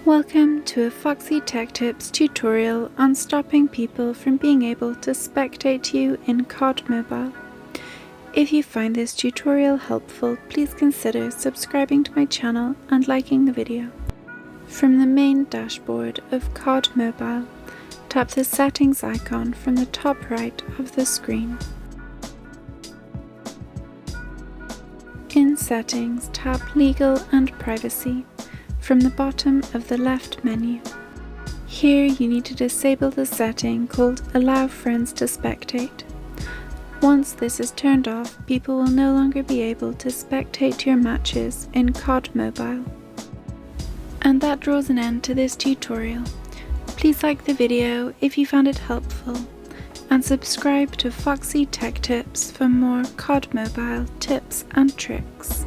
Welcome to a Foxy Tech Tips tutorial on stopping people from being able to spectate you in Cod Mobile. If you find this tutorial helpful, please consider subscribing to my channel and liking the video. From the main dashboard of Cod Mobile, tap the settings icon from the top right of the screen. In Settings, tap Legal and Privacy from the bottom of the left menu. Here you need to disable the setting called Allow Friends to Spectate. Once this is turned off, people will no longer be able to spectate your matches in Cod Mobile. And that draws an end to this tutorial. Please like the video if you found it helpful, and subscribe to Foxy Tech Tips for more Cod Mobile tips and tricks.